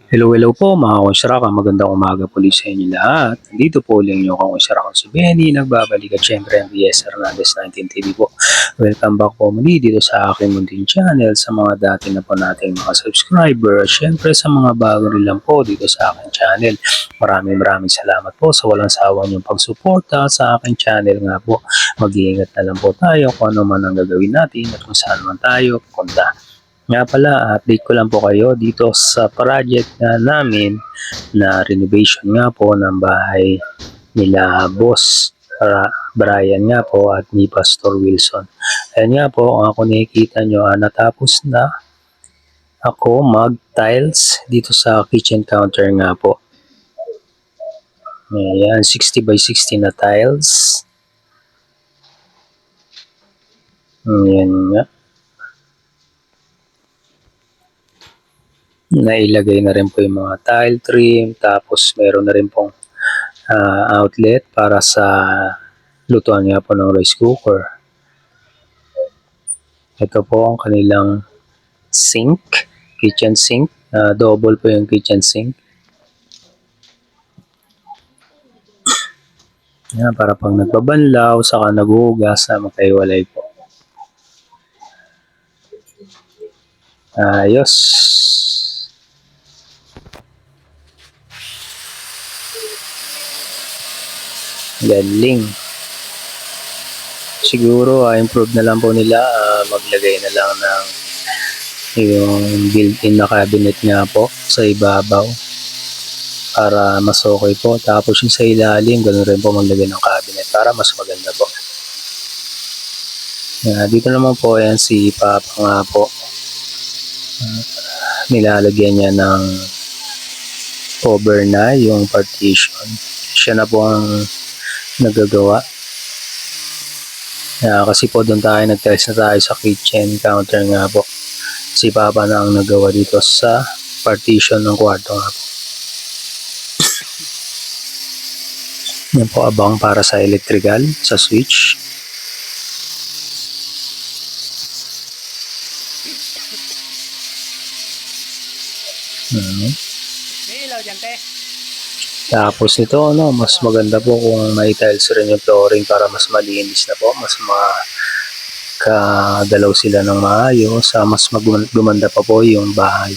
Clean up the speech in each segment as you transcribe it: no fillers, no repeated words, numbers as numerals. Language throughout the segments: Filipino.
Hello po mga konsyaraka, magandang umaga po ulit sa inyo lahat. Dito po ulit yung konsyaraka si Benny, nagbabalik at syempre ang DS Hernandez 19 TV po. Welcome back po muli dito sa aking munting channel, sa mga dati na po nating mga subscriber, at syempre sa mga bago rin lang po dito sa aking channel. Maraming salamat po sa walang sawa niyong pagsuporta sa aking channel nga po. Mag-iingat na lang po tayo kung ano man ang gagawin natin at kung saan man tayo punta. Nga pala, update ko lang po kayo dito sa project namin na renovation nga po ng bahay nila Boss Brian nga po at ni Pastor Wilson. Ayan nga po, kung ako nakikita nyo, natapos na ako mag-tiles dito sa kitchen counter nga po. Ayan, 60 by 60 na tiles. Ayan nga. Nailagay na rin po yung mga tile trim, tapos meron na rin pong outlet para sa lutuan nga po ng rice cooker. Ito po ang kanilang sink, kitchen sink. Double po yung kitchen sink. Yan, para pang nagbabanlaw, saka naghuhugas na magkaiwalay po. Ayos. Galing. Siguro improve na lang po nila, maglagay na lang ng yung built-in na cabinet nga po sa ibabaw para mas okay po. Tapos yung sa ilalim, ganoon rin po maglagay ng cabinet para mas maganda po. Dito naman po yan si Papa nga po. Nilalagyan niya ng cover na yung partition. Siya na po ang nagagawa. Kasi po doon tayo nag-test na tayo sa kitchen counter nga po. Si Papa na ang nagawa dito sa partition ng kwarto nga po. Yan po abang para sa electrical, sa switch. May ilaw dyan, te. Tapos ito, mas maganda po kung may tiles rin yung flooring para mas malinis na po, mas makagalaw sila ng maayos, mas gumanda pa po yung bahay.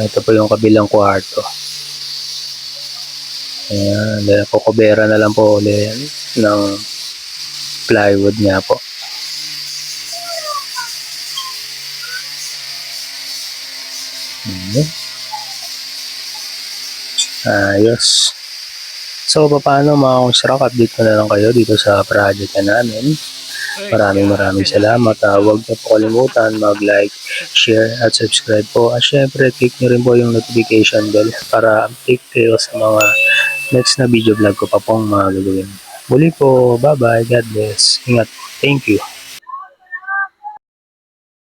Ito po yung kabilang kwarto. Ayan, kukubera na lang po ulit ng plywood niya po. Ayos. So, paano mga konsyaraka, update ko na lang kayo dito sa project na namin. Maraming salamat. Huwag niyo po kalimutan mag-like, share, at subscribe po. At syempre, click nyo rin po yung notification bell para update kayo sa mga next na video vlog ko pa pong mga gagawin. Muli po, bye-bye, God bless. Ingat po. Thank you.